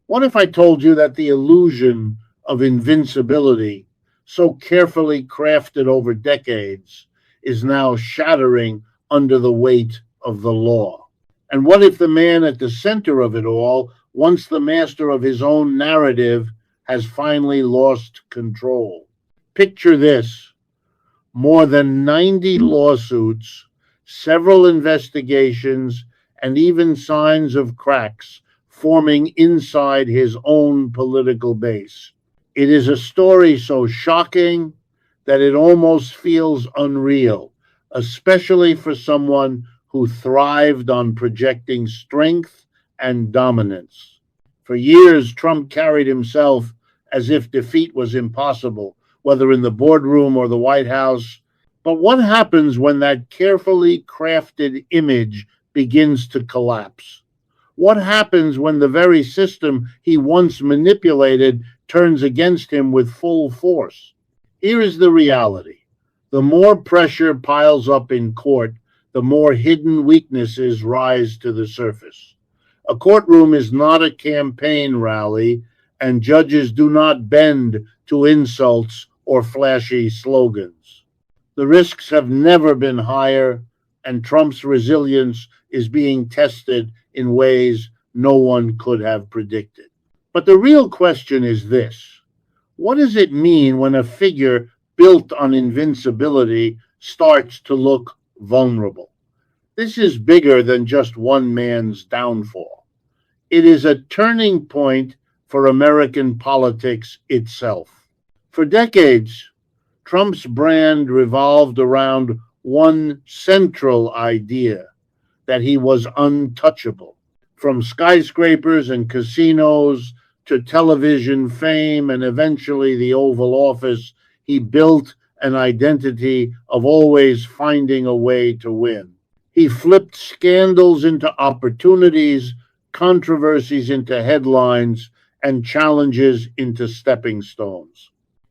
What if I told you that the illusion of invincibility, so carefully crafted over decades, is now shattering under the weight of the law? And what if the man at the center of it all, once the master of his own narrative, has finally lost control? Picture this: more than 90 lawsuits, several investigations, and even signs of cracks forming inside his own political base. It is a story so shocking that it almost feels unreal, especially for someone who thrived on projecting strength and dominance. For years, Trump carried himself as if defeat was impossible, whether in the boardroom or the White House. But what happens when that carefully crafted image begins to collapse? What happens when the very system he once manipulated turns against him with full force? Here is the reality: the more pressure piles up in court, the more hidden weaknesses rise to the surface. A courtroom is not a campaign rally, and judges do not bend to insults or flashy slogans. The risks have never been higher, and Trump's resilience is being tested in ways no one could have predicted. But the real question is this: what does it mean when a figure built on invincibility starts to look vulnerable? This is bigger than just one man's downfall. It is a turning point for American politics itself. For decades, Trump's brand revolved around one central idea: that he was untouchable. From skyscrapers and casinos to television fame and eventually the Oval Office, he built an identity of always finding a way to win. He flipped scandals into opportunities, controversies into headlines, and challenges into stepping stones.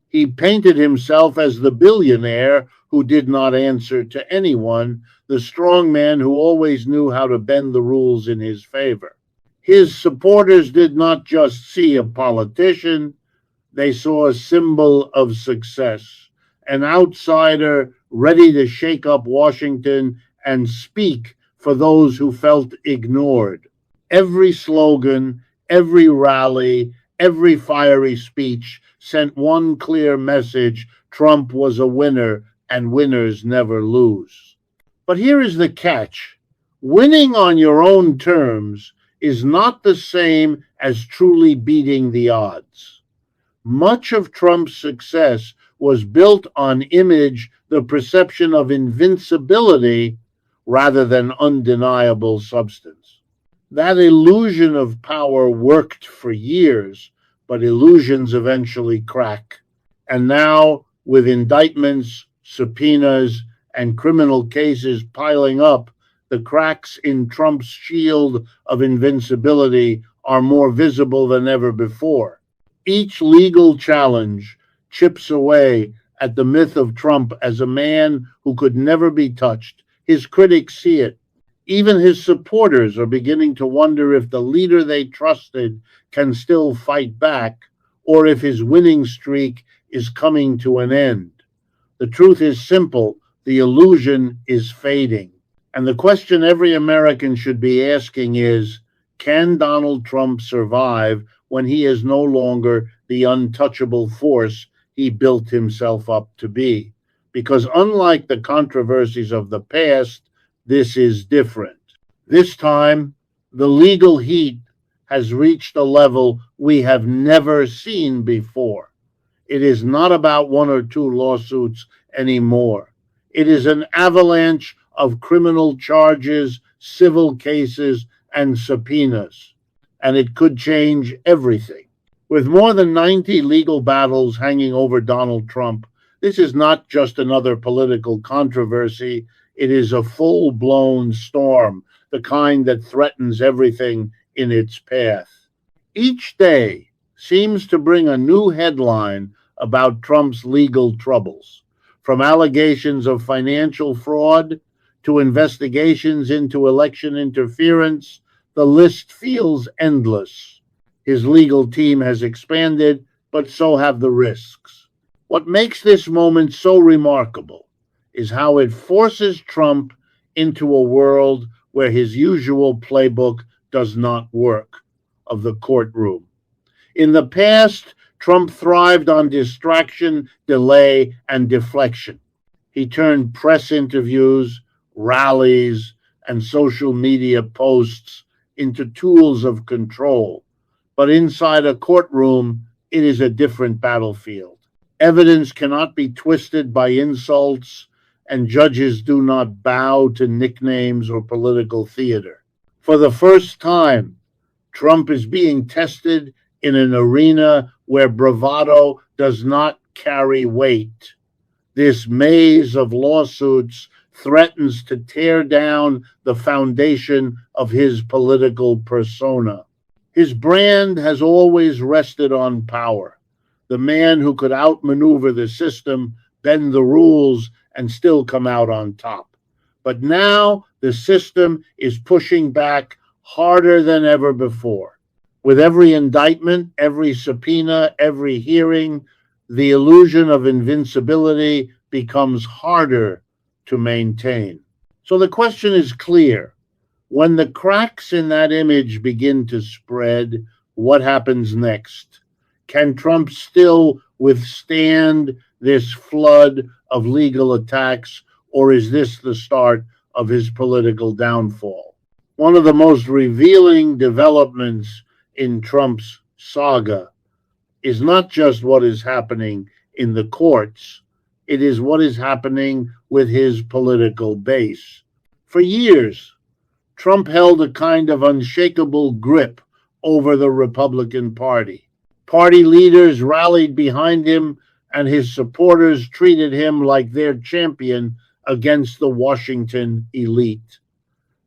He painted himself as the billionaire who did not answer to anyone, the strong man who always knew how to bend the rules in his favor. His supporters did not just see a politician, they saw a symbol of success, an outsider ready to shake up Washington and speak for those who felt ignored. Every slogan, every rally, every fiery speech sent one clear message: Trump was a winner, and winners never lose. But here is the catch: winning on your own terms is not the same as truly beating the odds. Much of Trump's success was built on image, the perception of invincibility, rather than undeniable substance. That illusion of power worked for years, but illusions eventually crack. And now, with indictments, subpoenas, and criminal cases piling up, the cracks in Trump's shield of invincibility are more visible than ever before. Each legal challenge chips away at the myth of Trump as a man who could never be touched. His critics see it. Even his supporters are beginning to wonder if the leader they trusted can still fight back, or if his winning streak is coming to an end. The truth is simple: the illusion is fading. And the question every American should be asking is, can Donald Trump survive when he is no longer the untouchable force he built himself up to be? Because unlike the controversies of the past, this is different. This time, the legal heat has reached a level we have never seen before. It is not about one or two lawsuits anymore. It is an avalanche of criminal charges, civil cases, and subpoenas. And it could change everything. With more than 90 legal battles hanging over Donald Trump, this is not just another political controversy. It is a full-blown storm, the kind that threatens everything in its path. Each day seems to bring a new headline about Trump's legal troubles, from allegations of financial fraud to investigations into election interference. The list feels endless. His legal team has expanded, but so have the risks. What makes this moment so remarkable is how it forces Trump into a world where his usual playbook does not work of the courtroom. In the past, Trump thrived on distraction, delay, and deflection. He turned press interviews, rallies, and social media posts into tools of control. But inside a courtroom, it is a different battlefield. Evidence cannot be twisted by insults, and judges do not bow to nicknames or political theater. For the first time, Trump is being tested in an arena where bravado does not carry weight. This maze of lawsuits threatens to tear down the foundation of his political persona. His brand has always rested on power, the man who could outmaneuver the system, bend the rules, and still come out on top. But now the system is pushing back harder than ever before. With every indictment, every subpoena, every hearing, the illusion of invincibility becomes harder to maintain. So the question is clear. When the cracks in that image begin to spread, what happens next? Can Trump still withstand this flood of legal attacks, or is this the start of his political downfall? One of the most revealing developments in Trump's saga is not just what is happening in the courts, it is what is happening with his political base. For years, Trump held a kind of unshakable grip over the Republican Party. Party leaders rallied behind him, and his supporters treated him like their champion against the Washington elite.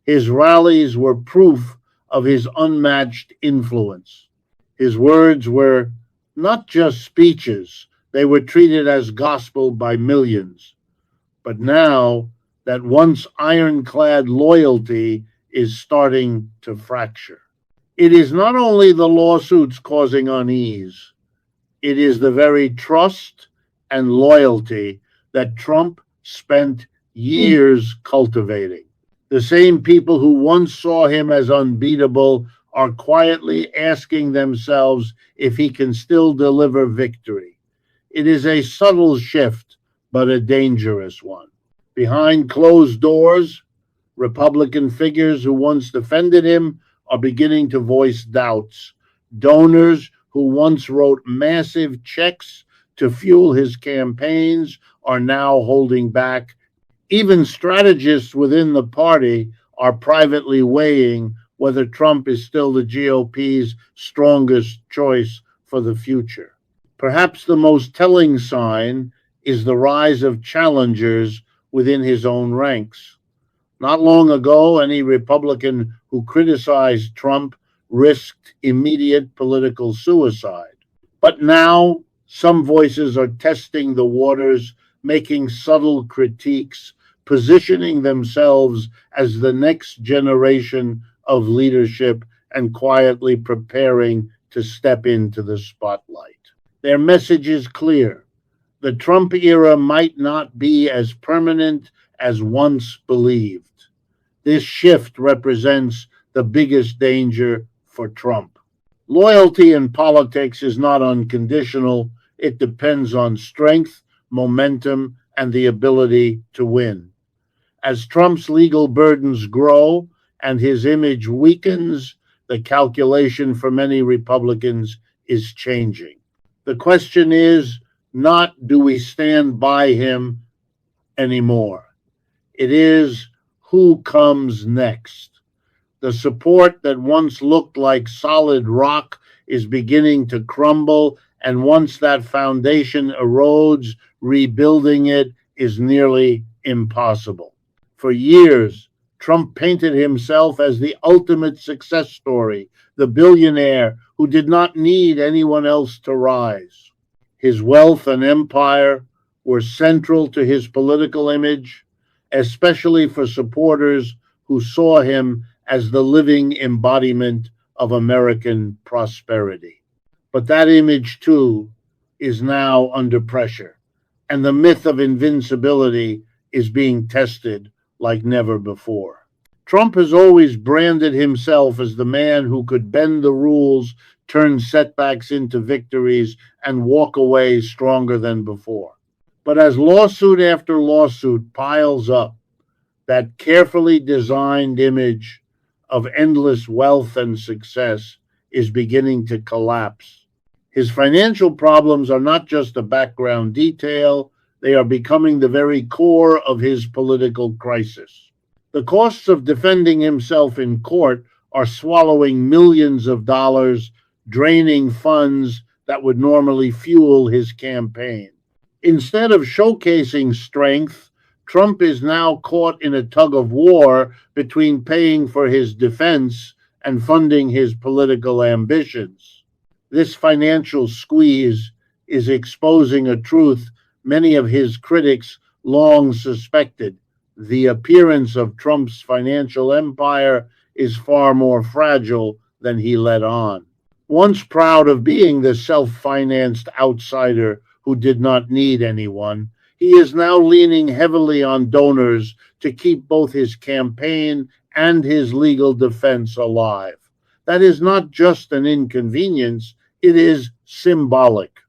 His rallies were proof of his unmatched influence. His words were not just speeches, they were treated as gospel by millions. But now that once ironclad loyalty is starting to fracture. It is not only the lawsuits causing unease, it is the very trust and loyalty that Trump spent years cultivating. The same people who once saw him as unbeatable are quietly asking themselves if he can still deliver victory. It is a subtle shift, but a dangerous one. Behind closed doors, Republican figures who once defended him are beginning to voice doubts. Donors who once wrote massive checks to fuel his campaigns are now holding back. Even strategists within the party are privately weighing whether Trump is still the GOP's strongest choice for the future. Perhaps the most telling sign is the rise of challengers within his own ranks. Not long ago, any Republican who criticized Trump risked immediate political suicide. But now, some voices are testing the waters, making subtle critiques, positioning themselves as the next generation of leadership and quietly preparing to step into the spotlight. Their message is clear. The Trump era might not be as permanent as once believed. This shift represents the biggest danger for Trump. Loyalty in politics is not unconditional. It depends on strength, momentum, and the ability to win. As Trump's legal burdens grow and his image weakens, the calculation for many Republicans is changing. The question is not, do we stand by him anymore? It is, who comes next? The support that once looked like solid rock is beginning to crumble, and once that foundation erodes, rebuilding it is nearly impossible. For years, Trump painted himself as the ultimate success story, the billionaire who did not need anyone else to rise. His wealth and empire were central to his political image, especially for supporters who saw him as the living embodiment of American prosperity. But that image, too, is now under pressure, and the myth of invincibility is being tested like never before. Trump has always branded himself as the man who could bend the rules, turn setbacks into victories, and walk away stronger than before. But as lawsuit after lawsuit piles up, that carefully designed image of endless wealth and success is beginning to collapse. His financial problems are not just a background detail, they are becoming the very core of his political crisis. The costs of defending himself in court are swallowing millions of dollars, draining funds that would normally fuel his campaign. Instead of showcasing strength, Trump is now caught in a tug of war between paying for his defense and funding his political ambitions. This financial squeeze is exposing a truth many of his critics long suspected. The appearance of Trump's financial empire is far more fragile than he let on. Once proud of being the self-financed outsider who did not need anyone, he is now leaning heavily on donors to keep both his campaign and his legal defense alive. That is not just an inconvenience, it is symbolic.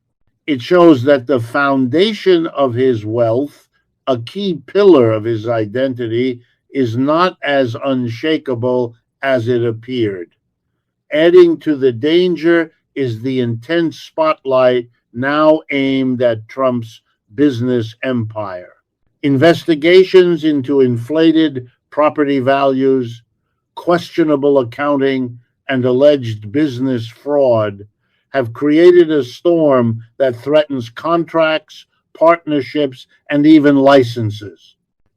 It shows that the foundation of his wealth, a key pillar of his identity, is not as unshakable as it appeared. Adding to the danger is the intense spotlight now aimed at Trump's business empire. Investigations into inflated property values, questionable accounting, and alleged business fraud have created a storm that threatens contracts, partnerships, and even licenses.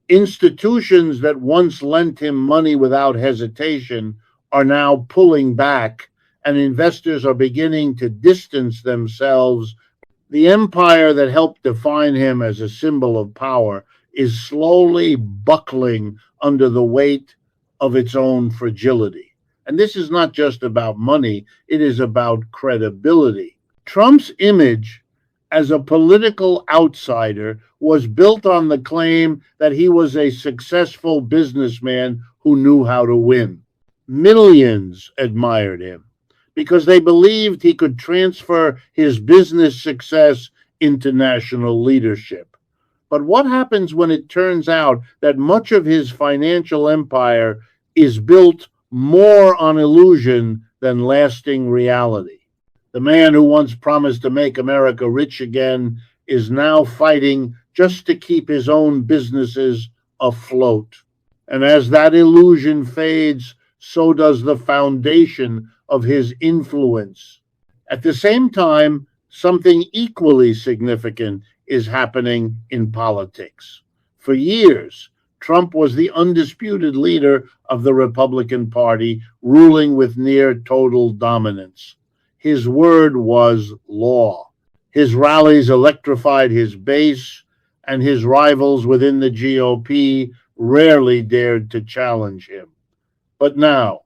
Institutions that once lent him money without hesitation are now pulling back, and investors are beginning to distance themselves. The empire that helped define him as a symbol of power is slowly buckling under the weight of its own fragility. And this is not just about money, it is about credibility. Trump's image as a political outsider was built on the claim that he was a successful businessman who knew how to win. Millions admired him because they believed he could transfer his business success into national leadership. But what happens when it turns out that much of his financial empire is built more on illusion than lasting reality? The man who once promised to make America rich again is now fighting just to keep his own businesses afloat. And as that illusion fades, so does the foundation of his influence. At the same time, something equally significant is happening in politics. For years, Trump was the undisputed leader of the Republican Party, ruling with near total dominance. His word was law. His rallies electrified his base, and his rivals within the GOP rarely dared to challenge him. But now,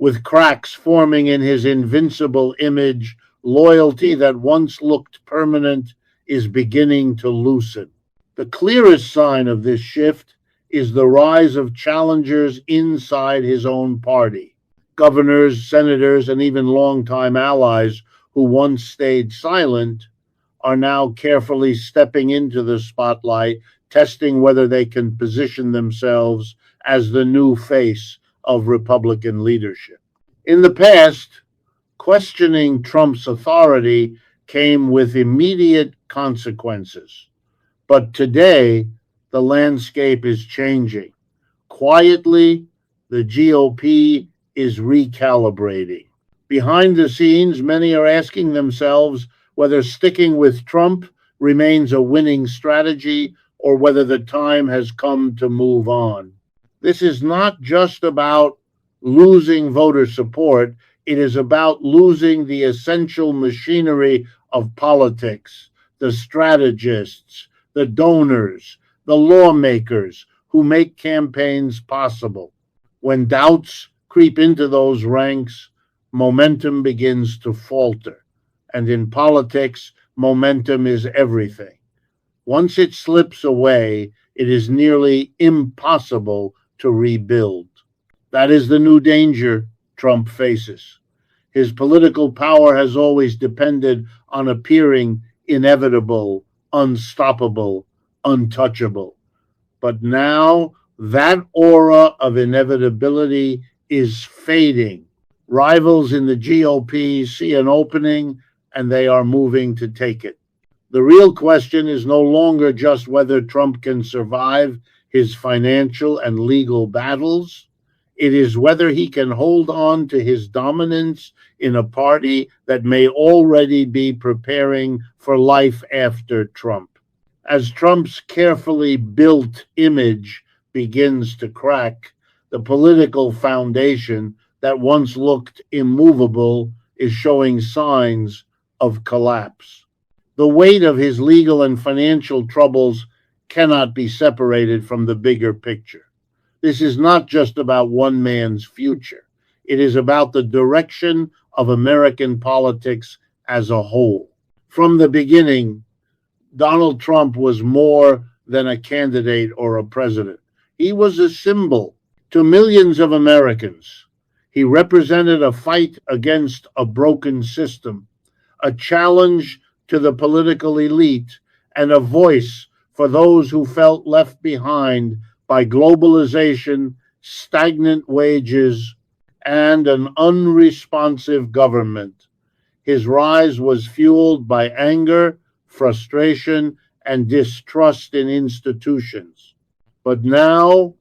with cracks forming in his invincible image, loyalty that once looked permanent is beginning to loosen. The clearest sign of this shift is the rise of challengers inside his own party. Governors, senators, and even longtime allies who once stayed silent are now carefully stepping into the spotlight, testing whether they can position themselves as the new face of Republican leadership. In the past, questioning Trump's authority came with immediate consequences. But today, the landscape is changing. Quietly, the GOP is recalibrating. Behind the scenes, many are asking themselves whether sticking with Trump remains a winning strategy or whether the time has come to move on. This is not just about losing voter support, it is about losing the essential machinery of politics, the strategists, the donors, the lawmakers who make campaigns possible. When doubts creep into those ranks, momentum begins to falter. And in politics, momentum is everything. Once it slips away, it is nearly impossible to rebuild. That is the new danger Trump faces. His political power has always depended on appearing inevitable, unstoppable, untouchable. But now that aura of inevitability is fading. Rivals in the GOP see an opening and they are moving to take it. The real question is no longer just whether Trump can survive his financial and legal battles. It is whether he can hold on to his dominance in a party that may already be preparing for life after Trump. As Trump's carefully built image begins to crack, the political foundation that once looked immovable is showing signs of collapse. The weight of his legal and financial troubles cannot be separated from the bigger picture. This is not just about one man's future. It is about the direction of American politics as a whole. From the beginning, Donald Trump was more than a candidate or a president. He was a symbol to millions of Americans. He represented a fight against a broken system, a challenge to the political elite, and a voice for those who felt left behind by globalization, stagnant wages, and an unresponsive government. His rise was fueled by anger, frustration, and distrust in institutions. But now,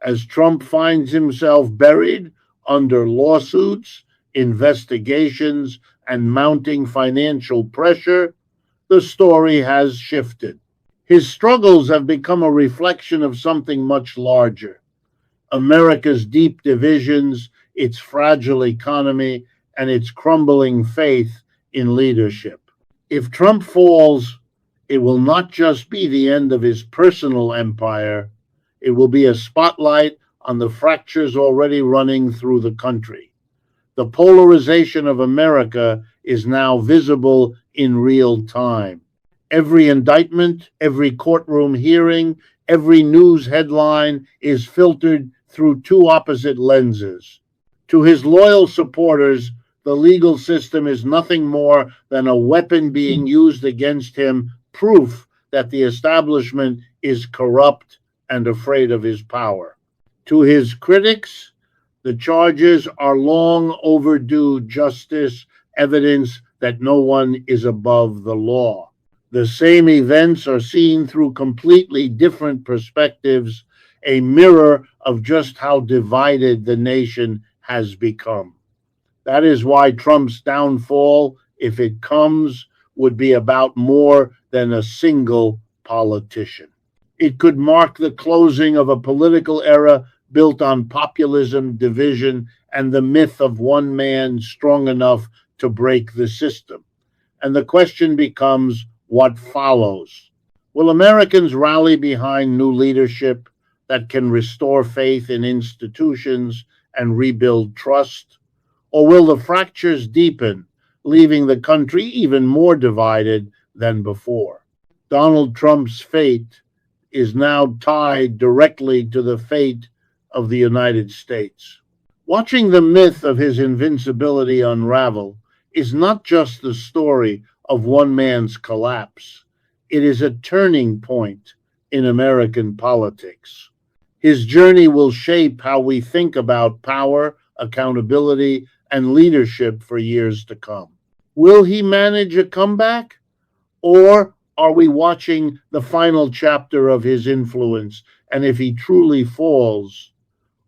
as Trump finds himself buried under lawsuits, investigations, and mounting financial pressure, the story has shifted. His struggles have become a reflection of something much larger: America's deep divisions, its fragile economy, and its crumbling faith in leadership. If Trump falls, it will not just be the end of his personal empire, it will be a spotlight on the fractures already running through the country. The polarization of America is now visible in real time. Every indictment, every courtroom hearing, every news headline is filtered through two opposite lenses. To his loyal supporters, the legal system is nothing more than a weapon being used against him, proof that the establishment is corrupt and afraid of his power. To his critics, the charges are long overdue justice, evidence that no one is above the law. The same events are seen through completely different perspectives, a mirror of just how divided the nation has become. That is why Trump's downfall, if it comes, would be about more than a single politician. It could mark the closing of a political era built on populism, division, and the myth of one man strong enough to break the system. And the question becomes, what follows? Will Americans rally behind new leadership that can restore faith in institutions and rebuild trust? Or will the fractures deepen, leaving the country even more divided than before? Donald Trump's fate is now tied directly to the fate of the United States. Watching the myth of his invincibility unravel is not just the story of one man's collapse. It is a turning point in American politics. His journey will shape how we think about power, accountability, and leadership for years to come. Will he manage a comeback? Or are we watching the final chapter of his influence? And if he truly falls,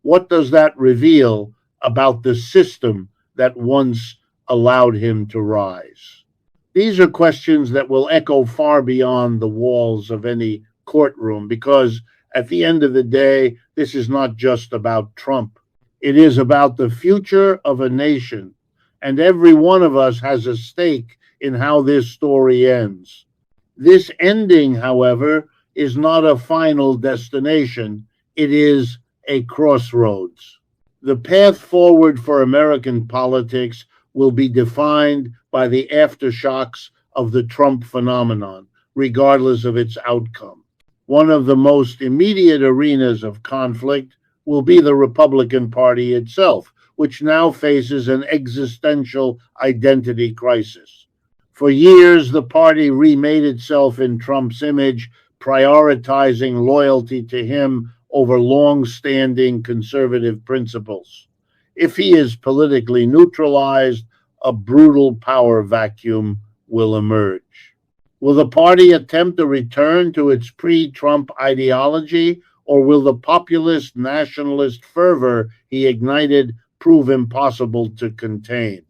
what does that reveal about the system that once allowed him to rise? These are questions that will echo far beyond the walls of any courtroom, because at the end of the day, this is not just about Trump. It is about the future of a nation, and every one of us has a stake in how this story ends. This ending, however, is not a final destination. It is a crossroads. The path forward for American politics will be defined by the aftershocks of the Trump phenomenon, regardless of its outcome. One of the most immediate arenas of conflict will be the Republican Party itself, which now faces an existential identity crisis. For years, the party remade itself in Trump's image, prioritizing loyalty to him over long-standing conservative principles. If he is politically neutralized, a brutal power vacuum will emerge. Will the party attempt a return to its pre-Trump ideology, or will the populist nationalist fervor he ignited prove impossible to contain?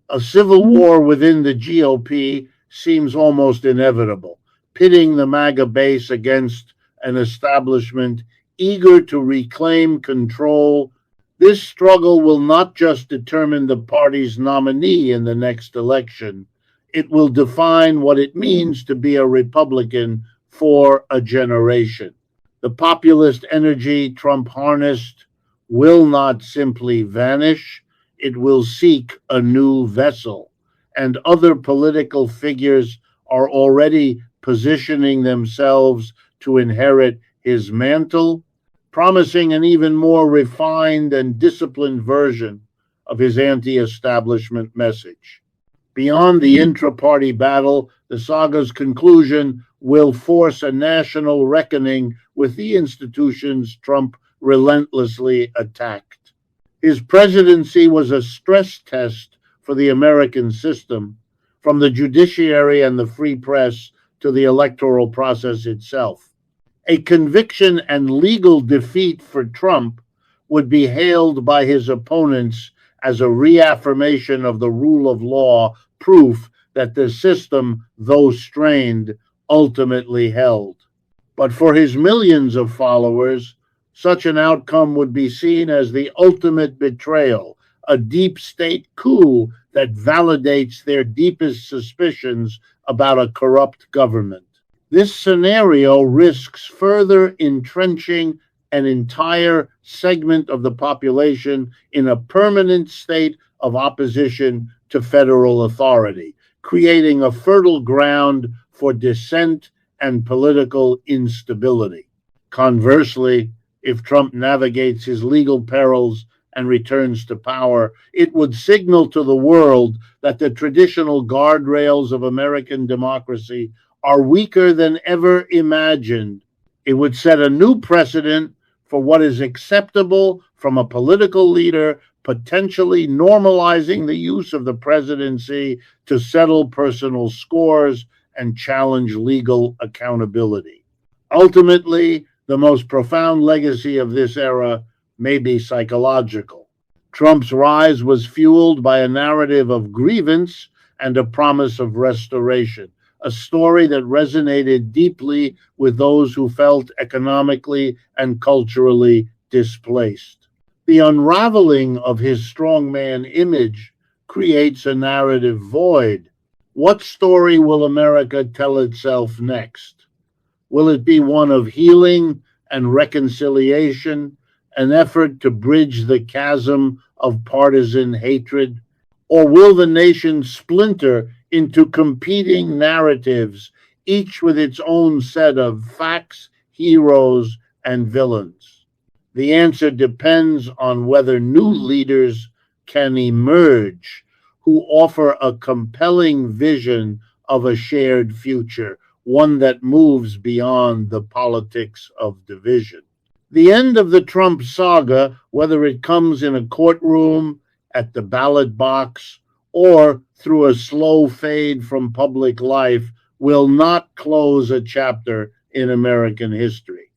A civil war within the GOP seems almost inevitable, pitting the MAGA base against an establishment eager to reclaim control. This struggle will not just determine the party's nominee in the next election, it will define what it means to be a Republican for a generation. The populist energy Trump harnessed will not simply vanish, it will seek a new vessel, and other political figures are already positioning themselves to inherit his mantle, promising an even more refined and disciplined version of his anti-establishment message. Beyond the intra-party battle, the saga's conclusion will force a national reckoning with the institutions Trump relentlessly attacked. His presidency was a stress test for the American system, from the judiciary and the free press to the electoral process itself. A conviction and legal defeat for Trump would be hailed by his opponents as a reaffirmation of the rule of law, proof that the system, though strained, ultimately held. But for his millions of followers, such an outcome would be seen as the ultimate betrayal, a deep state coup that validates their deepest suspicions about a corrupt government. This scenario risks further entrenching an entire segment of the population in a permanent state of opposition to federal authority, creating a fertile ground for dissent and political instability. Conversely, if Trump navigates his legal perils and returns to power, it would signal to the world that the traditional guardrails of American democracy are weaker than ever imagined. It would set a new precedent for what is acceptable from a political leader, potentially normalizing the use of the presidency to settle personal scores and challenge legal accountability. Ultimately, the most profound legacy of this era may be psychological. Trump's rise was fueled by a narrative of grievance and a promise of restoration, a story that resonated deeply with those who felt economically and culturally displaced. The unraveling of his strongman image creates a narrative void. What story will America tell itself next? Will it be one of healing and reconciliation, an effort to bridge the chasm of partisan hatred? Or will the nation splinter into competing narratives, each with its own set of facts, heroes, and villains? The answer depends on whether new leaders can emerge who offer a compelling vision of a shared future, one that moves beyond the politics of division. The end of the Trump saga, whether it comes in a courtroom, at the ballot box, or through a slow fade from public life, will not close a chapter in American history.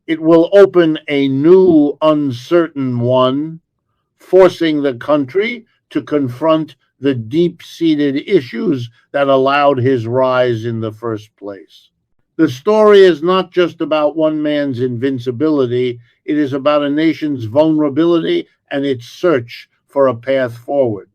It will open a new, uncertain one, forcing the country to confront the deep-seated issues that allowed his rise in the first place. The story is not just about one man's invincibility, it is about a nation's vulnerability and its search for a path forward.